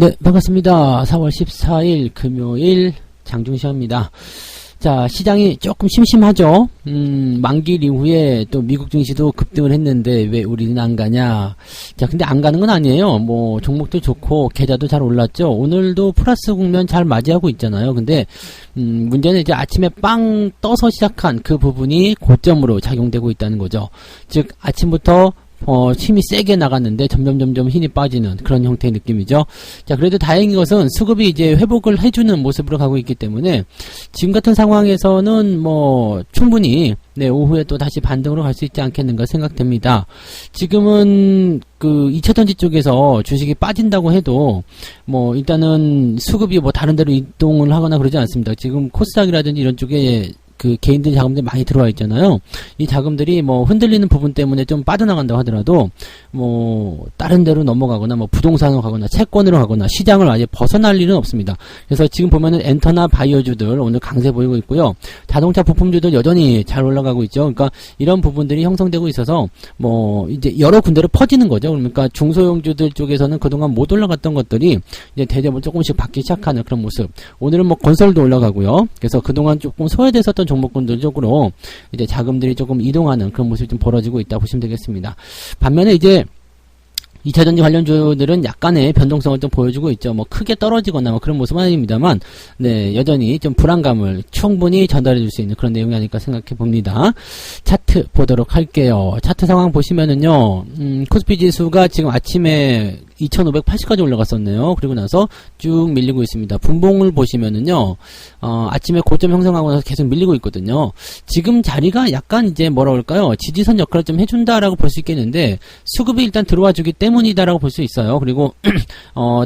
네, 반갑습니다. 4월 14일 금요일 장중시장입니다. 자, 시장이 조금 심심하죠? 만기일 이후에 또 미국 증시도 급등을 했는데 왜 우리는 안 가냐? 자, 근데 안 가는 건 아니에요. 뭐, 종목도 좋고, 계좌도 잘 올랐죠? 오늘도 플러스 국면 잘 맞이하고 있잖아요. 근데, 문제는 이제 아침에 빵 떠서 시작한 그 부분이 고점으로 작용되고 있다는 거죠. 즉, 아침부터 힘이 세게 나갔는데 점점 힘이 빠지는 그런 형태의 느낌이죠. 자, 그래도 다행인 것은 수급이 이제 회복을 해주는 모습으로 가고 있기 때문에 지금 같은 상황에서는 뭐 충분히 오후에 또 다시 반등으로 갈 수 있지 않겠는가 생각됩니다. 지금은 그 2차전지 쪽에서 주식이 빠진다고 해도 뭐 일단은 수급이 뭐 다른 데로 이동을 하거나 그러지 않습니다. 지금 코스닥이라든지 이런 쪽에 그 개인들 자금들이 많이 들어와 있잖아요. 이 자금들이 뭐 흔들리는 부분 때문에 좀 빠져나간다고 하더라도 뭐 다른 데로 넘어가거나 뭐 부동산으로 가거나 채권으로 가거나 시장을 아예 벗어날 일은 없습니다. 그래서 지금 보면은 엔터나 바이오주들 오늘 강세 보이고 있고요. 자동차 부품주들 여전히 잘 올라가고 있죠. 그러니까 이런 부분들이 형성되고 있어서 뭐 이제 여러 군데로 퍼지는 거죠. 그러니까 중소형주들 쪽에서는 그동안 못 올라갔던 것들이 이제 대접을 조금씩 받기 시작하는 그런 모습. 오늘은 뭐 건설도 올라가고요. 그래서 그동안 조금 소외됐었던 종목군들 쪽으로 이제 자금들이 조금 이동하는 그런 모습이 좀 벌어지고 있다 보시면 되겠습니다. 반면에 이제 2차전지 관련주들은 약간의 변동성을 좀 보여주고 있죠. 뭐 크게 떨어지거나 뭐 그런 모습은 아닙니다만, 네, 여전히 좀 불안감을 충분히 전달해 줄 수 있는 그런 내용이 아닐까 생각해 봅니다. 차트 보도록 할게요. 차트 상황 보시면은요, 코스피 지수가 지금 아침에 2580까지 올라갔었네요. 그리고 나서 쭉 밀리고 있습니다. 분봉을 보시면은요, 아침에 고점 형성하고 나서 계속 밀리고 있거든요. 지금 자리가 약간 이제 뭐라 그럴까요? 지지선 역할을 좀 해준다라고 볼 수 있겠는데, 수급이 일단 들어와 주기 때문이다라고 볼 수 있어요. 그리고,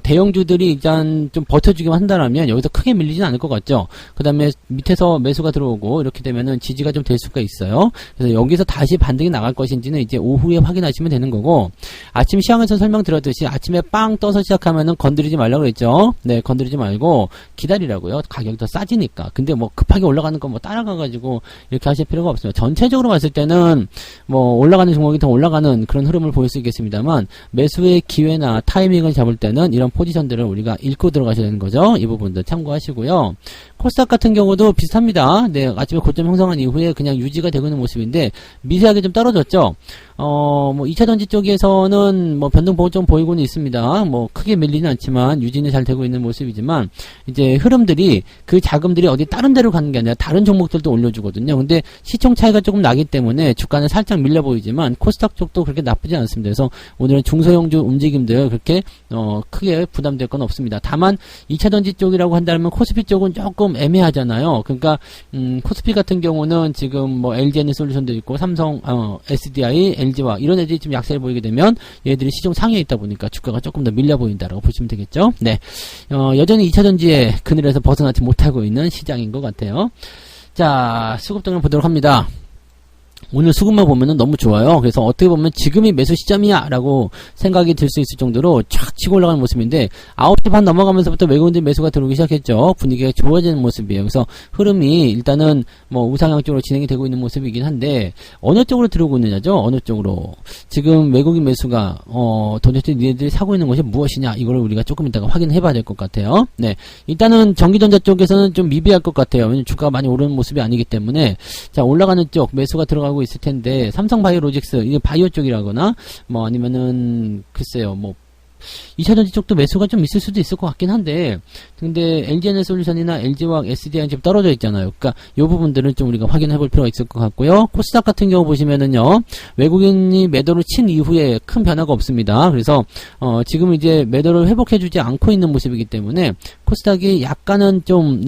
대형주들이 일단 좀 버텨주기만 한다라면 여기서 크게 밀리진 않을 것 같죠? 그 다음에 밑에서 매수가 들어오고, 이렇게 되면은 지지가 좀 될 수가 있어요. 그래서 여기서 다시 반등이 나갈 것인지는 이제 오후에 확인하시면 되는 거고, 아침 시황에서 설명드렸듯이 아침에 빵 떠서 시작하면은 건드리지 말라고 그랬죠. 네, 건드리지 말고 기다리라고요. 가격이 더 싸지니까. 근데 뭐 급하게 올라가는 거 뭐 따라가가지고 이렇게 하실 필요가 없습니다. 전체적으로 봤을 때는 뭐 올라가는 종목이 더 올라가는 그런 흐름을 보일 수 있겠습니다만 매수의 기회나 타이밍을 잡을 때는 이런 포지션들을 우리가 읽고 들어가셔야 되는 거죠. 이 부분도 참고하시고요. 코스닥 같은 경우도 비슷합니다. 네, 아침에 고점 형성한 이후에 그냥 유지가 되고 있는 모습인데 미세하게 좀 떨어졌죠. 뭐 2차전지 쪽에서는 뭐 변동 좀 보이고는 있습니다. 뭐 크게 밀리는 않지만 유지는 잘 되고 있는 모습이지만 이제 흐름들이 그 자금들이 어디 다른 데로 가는 게 아니라 다른 종목들도 올려주거든요. 근데 시총 차이가 조금 나기 때문에 주가는 살짝 밀려 보이지만 코스닥 쪽도 그렇게 나쁘지 않습니다. 그래서 오늘은 중소형주 움직임들 그렇게 크게 부담될 건 없습니다. 다만 2차전지 쪽이라고 한다면 코스피 쪽은 조금 애매하잖아요. 그러니까 코스피 같은 경우는 지금 뭐 LG에너솔루션도 있고 삼성, SDI, LG와 이런 애들이 좀 약세를 보이게 되면 얘들이 시종 상위에 있다 보니까 주가가 조금 더 밀려 보인다라고 보시면 되겠죠. 네, 여전히 2차전지의 그늘에서 벗어나지 못하고 있는 시장인 것 같아요. 자, 수급 등을 보도록 합니다. 오늘 수급만 보면은 너무 좋아요. 그래서 어떻게 보면 지금이 매수 시점이야 라고 생각이 들 수 있을 정도로 쫙 치고 올라가는 모습인데 9시 반 넘어가면서부터 외국인들 매수가 들어오기 시작했죠. 분위기가 좋아지는 모습이에요. 그래서 흐름이 일단은 뭐 우상향 쪽으로 진행이 되고 있는 모습이긴 한데 어느 쪽으로 들어오고 있느냐죠. 어느 쪽으로 지금 외국인 매수가 도대체 니네들이 사고 있는 것이 무엇이냐 이거를 우리가 조금 이따가 확인해 봐야 될 것 같아요. 네, 일단은 전기전자 쪽에서는 좀 미비할 것 같아요. 왜냐면 주가가 많이 오르는 모습이 아니기 때문에 자, 올라가는 쪽 매수가 들어가고 있을 텐데 삼성바이오로직스 이게 바이오 쪽이라거나 뭐 아니면은 글쎄요 뭐 2차전지 쪽도 매수가 좀 있을 수도 있을 것 같긴 한데 근데 LG에너솔루션이나 LG화학, SDI는 지금 떨어져 있잖아요. 그러니까 이 부분들은 좀 우리가 확인해 볼 필요가 있을 것 같고요. 코스닥 같은 경우 보시면은요 외국인이 매도를 친 이후에 큰 변화가 없습니다. 그래서 지금 이제 매도를 회복해 주지 않고 있는 모습이기 때문에 코스닥이 약간은 좀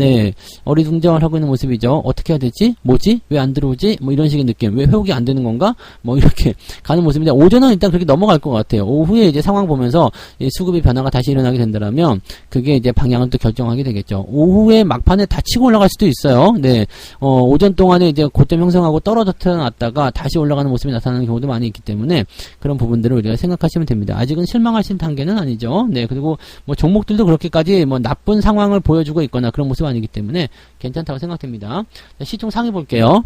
어리둥절을 하고 있는 모습이죠. 어떻게 해야 되지? 뭐지? 왜 안 들어오지? 뭐 이런 식의 느낌. 왜 회복이 안 되는 건가? 뭐 이렇게 가는 모습인데 오전은 일단 그렇게 넘어갈 것 같아요. 오후에 이제 상황 보면서 이 수급이 변화가 다시 일어나게 된다면 그게 이제 방향을 또 결정하게 되겠죠. 오후에 막판에 다 치고 올라갈 수도 있어요. 네, 오전 동안에 이제 고점 형성하고 떨어져 놨다가 다시 올라가는 모습이 나타나는 경우도 많이 있기 때문에 그런 부분들을 우리가 생각하시면 됩니다. 아직은 실망하신 단계는 아니죠. 네, 그리고 뭐 종목들도 그렇게까지 뭐 나쁜 상황을 보여주고 있거나 그런 모습 아니기 때문에 괜찮다고 생각됩니다. 자, 시총 상위 볼게요.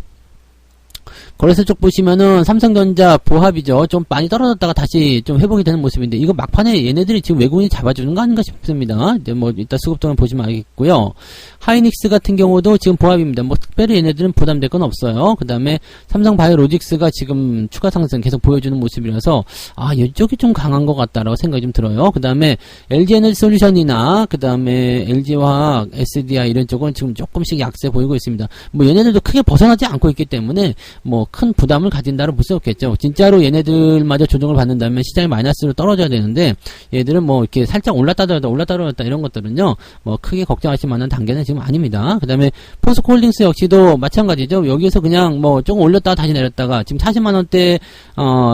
거래소 쪽 보시면은 삼성전자 보합이죠. 좀 많이 떨어졌다가 다시 좀 회복이 되는 모습인데 이거 막판에 얘네들이 지금 외국인이 잡아주는 거 아닌가 싶습니다. 이제 뭐 이따 수급 동안 보시면 알겠고요. 하이닉스 같은 경우도 지금 보합입니다. 뭐 특별히 얘네들은 부담될 건 없어요. 그 다음에 삼성바이오로직스가 지금 추가 상승 계속 보여주는 모습이라서 이쪽이 좀 강한 것 같다라고 생각이 좀 들어요. 그 다음에 LG에너지솔루션이나 그 다음에 LG화학, SDI 이런 쪽은 지금 조금씩 약세 보이고 있습니다. 뭐 얘네들도 크게 벗어나지 않고 있기 때문에 뭐 큰 부담을 가진다고 볼 수 없겠죠. 진짜로 얘네들마저 조정을 받는다면 시장이 마이너스로 떨어져야 되는데 얘들은 뭐 이렇게 살짝 올랐다 내렸다 이런 것들은요 뭐 크게 걱정하실 만한 단계는 지금 아닙니다. 그 다음에 포스코홀딩스 역시도 마찬가지죠. 여기에서 그냥 뭐 조금 올렸다가 다시 내렸다가 지금 40만원대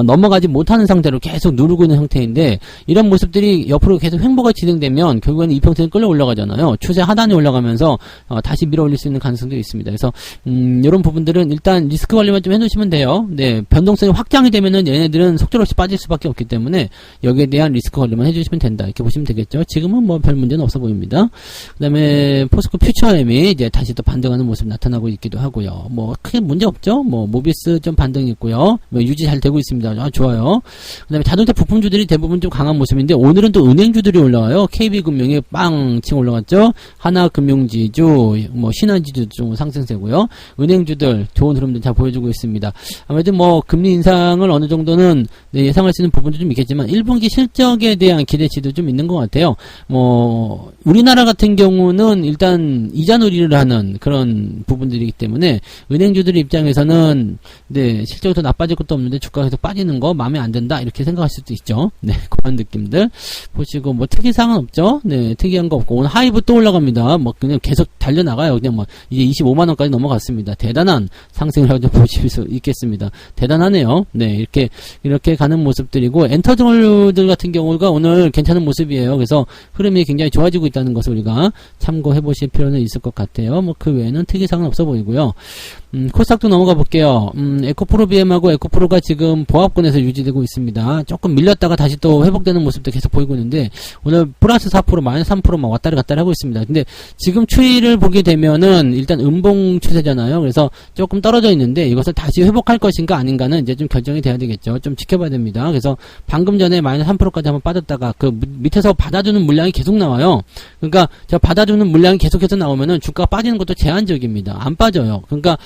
넘어가지 못하는 상태로 계속 누르고 있는 상태인데 이런 모습들이 옆으로 계속 횡보가 진행되면 결국에는 이평선이 끌려 올라가잖아요. 추세 하단에 올라가면서 다시 밀어 올릴 수 있는 가능성도 있습니다. 그래서 이런 부분들은 일단 리스크 관리만 좀 해놓으시면 돼요. 네, 변동성이 확장이 되면은 얘네들은 속절없이 빠질 수밖에 없기 때문에 여기에 대한 리스크 관리만 해주시면 된다 이렇게 보시면 되겠죠. 지금은 뭐 별 문제는 없어 보입니다. 그 다음에 포스코 퓨처엠이 이제 다시 또 반등하는 모습 나타나고 있기도 하고요. 뭐 크게 문제 없죠. 뭐 모비스 좀 반등이 있고요. 뭐 유지 잘 되고 있습니다. 좋아요. 그 다음에 자동차 부품주들이 대부분 좀 강한 모습인데 오늘은 또 은행주들이 올라와요. KB금융이 빵 치고 올라갔죠. 하나금융지주, 뭐 신한지주도 좀 상승세고요. 은행주들 좋은 흐름들 잘 보여주고 있습니다. 아무래도 뭐 금리 인상을 어느 정도는 예상할 수 있는 부분도 좀 있겠지만 1분기 실적에 대한 기대치도 좀 있는 것 같아요. 뭐 우리나라 같은 경우는 일단 이자놀이를 하는 그런 부분들이기 때문에 은행주들 입장에서는 네 실적이 더 나빠질 것도 없는데 주가가 계속 빠지는 거 마음에 안 든다 이렇게 생각할 수도 있죠. 네 그런 느낌들 보시고 뭐 특이사항은 없죠. 네 특이한 거 없고 오늘 하이브 또 올라갑니다. 뭐 그냥 계속 달려나가요. 그냥 뭐 이제 25만원까지 넘어갔습니다. 대단한 상승을 하고 보실 수 있겠습니다. 대단하네요. 네 이렇게 가는 모습들이고 엔터들 같은 경우가 오늘 괜찮은 모습이에요. 그래서 흐름이 굉장히 좋아지고 있다는 것을 우리가 참고해 보실 필요는 있을 것 같아요. 뭐 그 외에는 특이사항은 없어 보이고요. 코스닥도 넘어가 볼게요. 에코프로 BM하고 에코프로가 지금 보합권에서 유지되고 있습니다. 조금 밀렸다가 다시 또 회복되는 모습도 계속 보이고 있는데 오늘 플러스 4% 마이너스 3% 막 왔다리 갔다리 하고 있습니다. 근데 지금 추이를 보게 되면은 일단 음봉 추세잖아요. 그래서 조금 떨어져 있는데 이것을 다시 회복할 것인가 아닌가는 이제 좀 결정이 돼야 되겠죠. 좀 지켜봐야 됩니다. 그래서 방금 전에 마이너스 3%까지 한번 빠졌다가 그 밑에서 받아주는 물량이 계속 나와요. 그러니까 저 받아주는 물량이 계속해서 나오면은 주가가 빠지는 것도 제한적입니다. 안 빠져요. 그러니까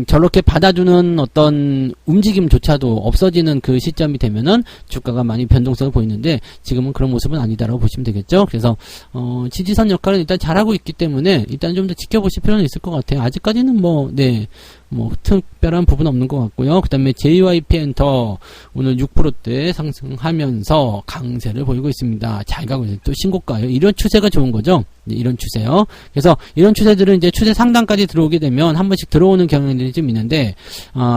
저렇게 받아주는 어떤 움직임조차도 없어지는 그 시점이 되면은 주가가 많이 변동성을 보이는데 지금은 그런 모습은 아니다라고 보시면 되겠죠. 그래서 지지선 역할은 일단 잘하고 있기 때문에 일단 좀 더 지켜보실 필요는 있을 것 같아요. 아직까지는 뭐 특별한 부분은 없는 것 같고요. 그 다음에 JYP 엔터 오늘 6%대 상승하면서 강세를 보이고 있습니다. 잘 가고 있어요. 또 신고가요. 이런 추세가 좋은 거죠. 이런 추세요. 그래서 이런 추세들은 이제 추세 상단까지 들어오게 되면 한 번씩 들어오는 경향들이 좀 있는데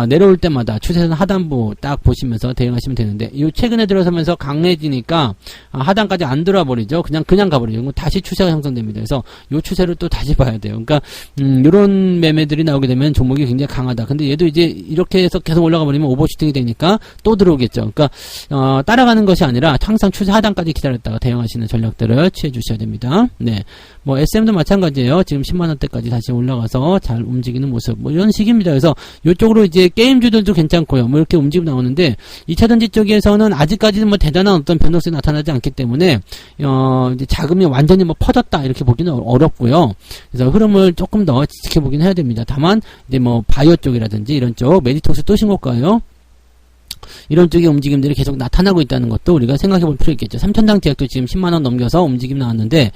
내려올 때마다 추세선 하단부 딱 보시면서 대응하시면 되는데 이 최근에 들어서면서 강해지니까 하단까지 안 들어와 버리죠. 그냥 가버리죠. 다시 추세가 형성됩니다. 그래서 이 추세를 또 다시 봐야 돼요. 그러니까 이런 매매들이 나오게 되면 종목이 굉장히 강하다. 근데 얘도 이제 이렇게 해서 계속 올라가 버리면 오버슈팅이 되니까 또 들어오겠죠. 그러니까 따라가는 것이 아니라 항상 추세 하단까지 기다렸다가 대응하시는 전략들을 취해 주셔야 됩니다. 네. 뭐 SM도 마찬가지예요. 지금 10만원대까지 다시 올라가서 잘 움직이는 모습 뭐 이런 식입니다. 그래서 이쪽으로 이제 게임주들도 괜찮고요. 뭐 이렇게 움직이고 나오는데 2차전지 쪽에서는 아직까지는 뭐 대단한 어떤 변동성이 나타나지 않기 때문에 이제 자금이 완전히 뭐 퍼졌다 이렇게 보기는 어렵고요. 그래서 흐름을 조금 더 지켜보긴 해야 됩니다. 다만 이제 뭐 바이오 쪽이라든지 이런 쪽 메디톡스 또 신고가요. 이런 쪽의 움직임들이 계속 나타나고 있다는 것도 우리가 생각해 볼 필요 있겠죠. 삼천당 제약도 지금 10만원 넘겨서 움직임 나왔는데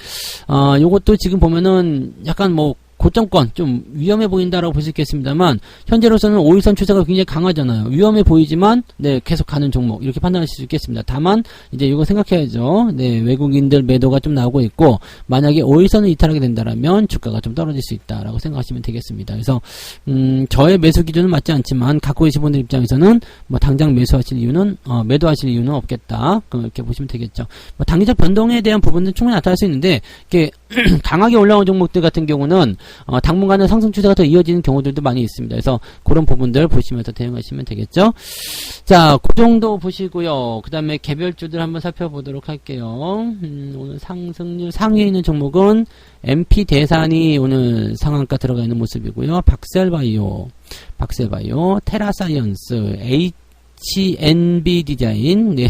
요것도 지금 보면은 약간 뭐 고점권 좀 위험해 보인다라고 볼 수 있겠습니다만 현재로서는 5일선 추세가 굉장히 강하잖아요. 위험해 보이지만 네 계속 가는 종목 이렇게 판단하실 수 있겠습니다. 다만 이제 이거 생각해야죠. 네 외국인들 매도가 좀 나오고 있고 만약에 5일선을 이탈하게 된다라면 주가가 좀 떨어질 수 있다라고 생각하시면 되겠습니다. 그래서 저의 매수 기준은 맞지 않지만 갖고 계신 분들 입장에서는 뭐 당장 매도하실 이유는 없겠다. 그렇게 보시면 되겠죠. 뭐 단기적 변동에 대한 부분은 충분히 나타날 수 있는데 이렇게 강하게 올라온 종목들 같은 경우는 당분간은 상승 추세가 더 이어지는 경우들도 많이 있습니다. 그래서 그런 부분들 보시면서 대응하시면 되겠죠. 자, 그 정도 보시고요. 그 다음에 개별주들 한번 살펴보도록 할게요. 오늘 상승률 상위에 있는 종목은 MP 대산이 오늘 상한가 들어가 있는 모습이고요. 박셀바이오, 테라사이언스, HNB 디자인, 네.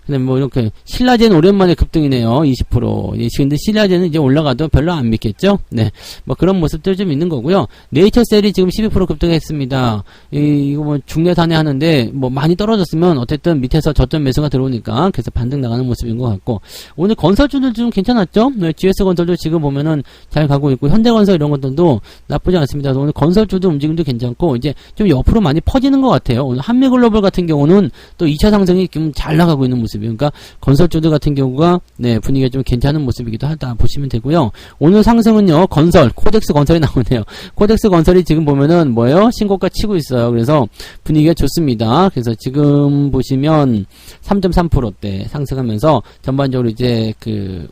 그 다음에 뭐 이렇게, 신라젠 오랜만에 급등이네요. 20%. 예, 근데 신라젠은 이제 올라가도 별로 안 믿겠죠? 네. 뭐 그런 모습들 좀 있는 거고요. 네이처셀이 지금 12% 급등했습니다. 이거 뭐 중매산에 하는데, 뭐 많이 떨어졌으면 어쨌든 밑에서 저점 매수가 들어오니까 계속 반등 나가는 모습인 것 같고, 오늘 건설주들 좀 괜찮았죠? 네, GS건설도 지금 보면은 잘 가고 있고, 현대건설 이런 것들도 나쁘지 않습니다. 오늘 건설주도 움직임도 괜찮고, 이제 좀 옆으로 많이 퍼지는 것 같아요. 오늘 한미글로벌 같은 경우는 또 2차 상승이 좀 잘 나가고 있는 모습이에요. 그러니까 건설주들 같은 경우가 네, 분위기가 좀 괜찮은 모습이기도 하다 보시면 되고요. 오늘 상승은요, 코덱스 건설이 나오네요. 코덱스 건설이 지금 보면은 뭐예요? 신고가 치고 있어요. 그래서 분위기가 좋습니다. 그래서 지금 보시면 3.3%대 상승하면서 전반적으로 이제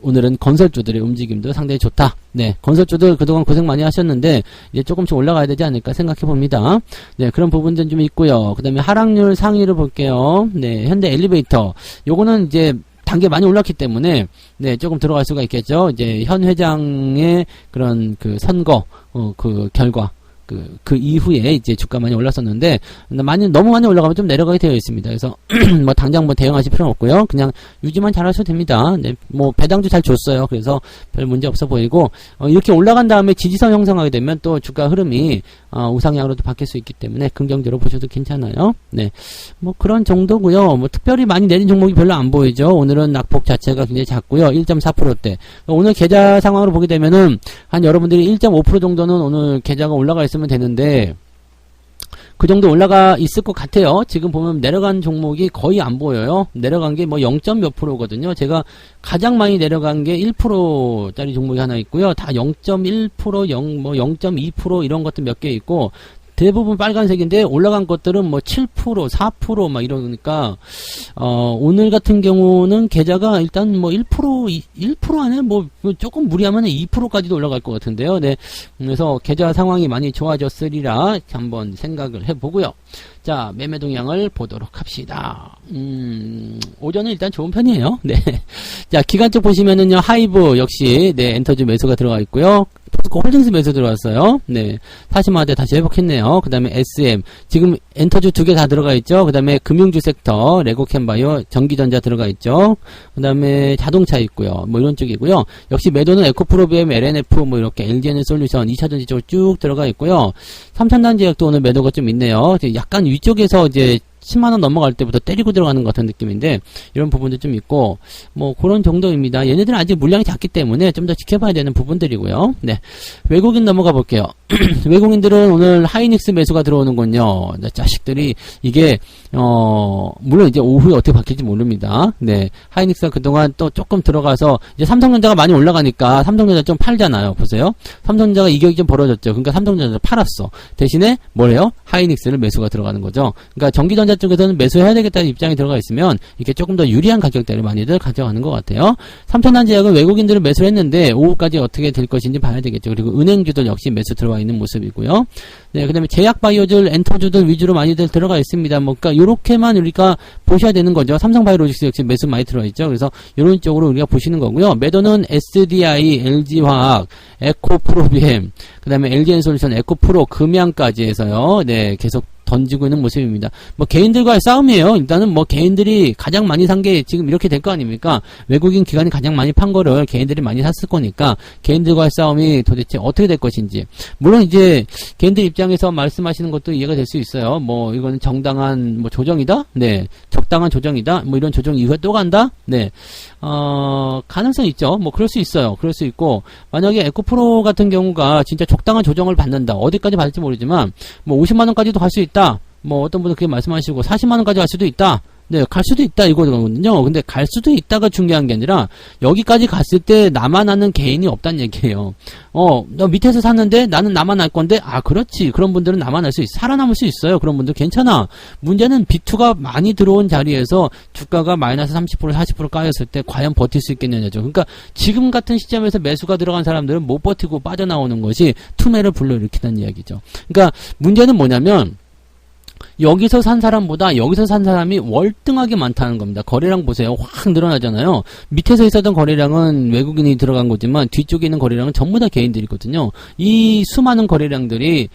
오늘은 건설주들의 움직임도 상당히 좋다. 네, 건설주들 그동안 고생 많이 하셨는데 이제 조금씩 올라가야 되지 않을까 생각해 봅니다. 네, 그런 부분들은 좀 있고요. 그 다음에 하락률 상위를 볼게요. 네, 현대 엘리베이터. 요거는 이제 단계 많이 올랐기 때문에 네, 조금 들어갈 수가 있겠죠. 이제 현 회장의 그런 선거 결과 그 이후에 이제 주가 많이 올랐었는데, 너무 많이 올라가면 좀 내려가게 되어 있습니다. 그래서, 뭐, 당장 뭐 대응하실 필요는 없고요. 그냥 유지만 잘 하셔도 됩니다. 네, 뭐, 배당도 잘 줬어요. 그래서 별 문제 없어 보이고, 이렇게 올라간 다음에 지지선 형성하게 되면 또 주가 흐름이, 우상향으로도 바뀔 수 있기 때문에 긍정적으로 보셔도 괜찮아요. 네. 뭐, 그런 정도고요. 뭐, 특별히 많이 내린 종목이 별로 안 보이죠. 오늘은 낙폭 자체가 굉장히 작고요. 1.4%대. 오늘 계좌 상황으로 보게 되면은, 한 여러분들이 1.5% 정도는 오늘 계좌가 올라가 있으면 되는데 그 정도 올라가 있을 것 같아요. 지금 보면 내려간 종목이 거의 안 보여요. 내려간 게 뭐 0. 몇 %거든요. 제가 가장 많이 내려간 게 1%짜리 종목이 하나 있고요. 다 0.1%, 0.2% 이런 것들 몇 개 있고, 대부분 빨간색인데 올라간 것들은 뭐 7%, 4% 막 이러니까 오늘 같은 경우는 계좌가 일단 뭐 1% 안에 뭐 조금 무리하면 2%까지도 올라갈 것 같은데요. 네. 그래서 계좌 상황이 많이 좋아졌으리라 한번 생각을 해보고요. 자, 매매 동향을 보도록 합시다. 오전은 일단 좋은 편이에요. 네. 자, 기간 쪽 보시면은요, 하이브 역시, 네, 엔터주 매수가 들어가 있고요. 포스코 홀딩스 매수 들어왔어요. 네. 40만원대 다시 회복했네요. 그 다음에 SM. 지금 엔터주 2개 다 들어가 있죠. 그 다음에 금융주 섹터, 레고캠바이오, 전기전자 들어가 있죠. 그 다음에 자동차 있고요. 뭐 이런 쪽이고요. 역시 매도는 에코프로비엠, LNF, 뭐 이렇게 LG에너솔루션, 2차전지 쪽으로 쭉 들어가 있고요. 삼천단제약도 오늘 매도가 좀 있네요. 약간 위쪽에서 이제 10만원 넘어갈 때부터 때리고 들어가는 것 같은 느낌인데, 이런 부분도 좀 있고, 뭐, 그런 정도입니다. 얘네들은 아직 물량이 작기 때문에 좀 더 지켜봐야 되는 부분들이고요. 네. 외국인 넘어가 볼게요. 외국인들은 오늘 하이닉스 매수가 들어오는군요. 네, 자식들이, 이게, 물론 이제 오후에 어떻게 바뀔지 모릅니다. 네. 하이닉스가 그동안 또 조금 들어가서, 이제 삼성전자가 많이 올라가니까 삼성전자 좀 팔잖아요. 보세요. 삼성전자가 이격이 좀 벌어졌죠. 그러니까 삼성전자를 팔았어. 대신에, 뭐래요? 하이닉스를 매수가 들어가는 거죠. 그러니까 전기전자 쪽에서는 매수해야 되겠다는 입장이 들어가 있으면 이게 조금 더 유리한 가격대를 많이들 가져가는 것 같아요. 삼천단제약은 외국인들은 매수를 했는데 오후까지 어떻게 될 것인지 봐야 되겠죠. 그리고 은행주들 역시 매수 들어와 있는 모습이고요. 네, 그 다음에 제약바이오들, 엔터주들 위주로 많이들 들어가 있습니다. 뭐, 그러니까 요렇게만 우리가 보셔야 되는 거죠. 삼성바이오로직스 역시 매수 많이 들어와 있죠. 그래서 이런 쪽으로 우리가 보시는 거고요. 매도는 SDI, LG화학, 에코프로비엠, 그 다음에 LG엔솔루션, 에코프로, 금양까지 해서요. 네, 계속 던지고 있는 모습입니다. 뭐 개인들과의 싸움이에요. 일단은 뭐 개인들이 가장 많이 산 게 지금 이렇게 될 거 아닙니까? 외국인 기관이 가장 많이 판 거를 개인들이 많이 샀을 거니까 개인들과의 싸움이 도대체 어떻게 될 것인지. 물론 이제 개인들 입장에서 말씀하시는 것도 이해가 될 수 있어요. 뭐 이거는 정당한 뭐 조정이다? 네. 적당한 조정이다? 뭐 이런 조정 이후에 또 간다? 네. 가능성 있죠. 뭐 그럴 수 있어요. 그럴 수 있고, 만약에 에코프로 같은 경우가 진짜 적당한 조정을 받는다. 어디까지 받을지 모르지만 뭐 50만원까지도 갈 수 있다. 뭐 어떤 분은 그렇게 말씀하시고 40만원까지 갈 수도 있다. 네, 갈 수도 있다 이거거든요. 근데 갈 수도 있다가 중요한 게 아니라 여기까지 갔을 때 나만 아는 개인이 없다는 얘기예요. 너 밑에서 샀는데 나는 나만 알 건데, 그렇지. 그런 분들은 나만 알 수 있어. 살아남을 수 있어요. 그런 분들 괜찮아. 문제는 B2가 많이 들어온 자리에서 주가가 마이너스 30% 40% 까였을 때 과연 버틸 수 있겠느냐죠. 그러니까 지금 같은 시점에서 매수가 들어간 사람들은 못 버티고 빠져나오는 것이 투매를 불러일으키는 이야기죠. 그러니까 문제는 뭐냐면 여기서 산 사람보다 여기서 산 사람이 월등하게 많다는 겁니다. 거래량 보세요. 확 늘어나잖아요. 밑에서 있었던 거래량은 외국인이 들어간 거지만 뒤쪽에 있는 거래량은 전부 다 개인들이거든요. 이 수많은 거래량들이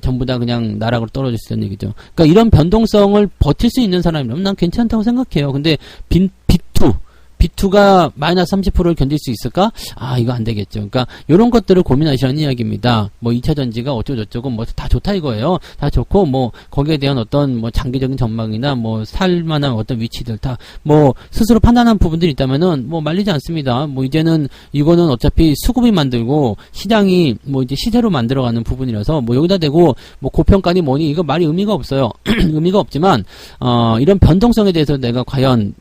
전부 다 그냥 나락으로 떨어질 수 있다는 얘기죠. 그러니까 이런 변동성을 버틸 수 있는 사람이라면 난 괜찮다고 생각해요. 근데 B2가 마이너스 30%를 견딜 수 있을까? 이거 안 되겠죠. 그러니까, 요런 것들을 고민하시라는 이야기입니다. 2차 전지가 어쩌고저쩌고, 다 좋다 이거예요. 다 좋고, 거기에 대한 어떤, 장기적인 전망이나, 살만한 어떤 위치들 스스로 판단한 부분들이 있다면은, 말리지 않습니다. 이제는, 이거는 어차피 수급이 만들고, 시장이, 이제 시세로 만들어가는 부분이라서, 여기다 대고, 고평가니 뭐니, 이거 말이 의미가 없어요. 의미가 없지만, 이런 변동성에 대해서 내가 과연,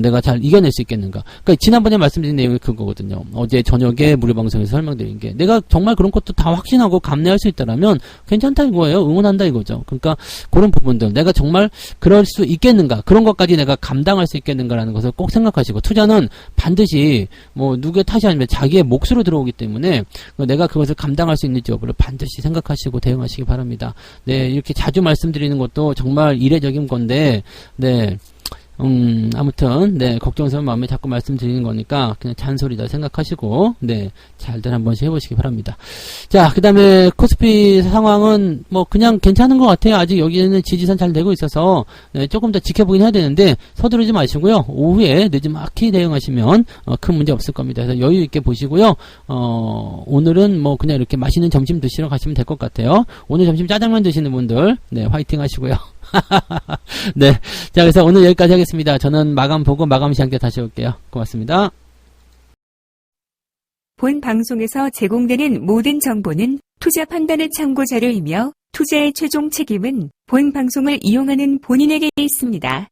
내가 잘 이겨낼 수 있겠는가. 그러니까 지난번에 말씀드린 내용이 그거거든요. 어제 저녁에 무료 방송에서 설명드린 게 내가 정말 그런 것도 다 확신하고 감내할 수 있다라면 괜찮다 이거예요. 응원한다 이거죠. 그러니까 그런 부분들 내가 정말 그럴 수 있겠는가. 그런 것까지 내가 감당할 수 있겠는가라는 것을 꼭 생각하시고 투자는 반드시 누구의 탓이 아니면 자기의 몫으로 들어오기 때문에 내가 그것을 감당할 수 있는지 여부를 반드시 생각하시고 대응하시기 바랍니다. 이렇게 자주 말씀드리는 것도 정말 이례적인 건데 아무튼, 걱정스러운 마음에 자꾸 말씀드리는 거니까, 그냥 잔소리다 생각하시고, 잘들 한 번씩 해보시기 바랍니다. 자, 그 다음에, 코스피 상황은, 그냥 괜찮은 것 같아요. 아직 여기는 지지선 잘 되고 있어서, 조금 더 지켜보긴 해야 되는데, 서두르지 마시고요. 오후에 늦지막히 대응하시면, 큰 문제 없을 겁니다. 그래서 여유있게 보시고요. 오늘은 그냥 이렇게 맛있는 점심 드시러 가시면 될 것 같아요. 오늘 점심 짜장면 드시는 분들, 화이팅 하시고요. 자, 그래서 오늘 여기까지 하겠습니다. 저는 마감 보고 마감 시 함께 다시 올게요. 고맙습니다. 본 방송에서 제공되는 모든 정보는 투자 판단의 참고 자료이며 투자의 최종 책임은 본 방송을 이용하는 본인에게 있습니다.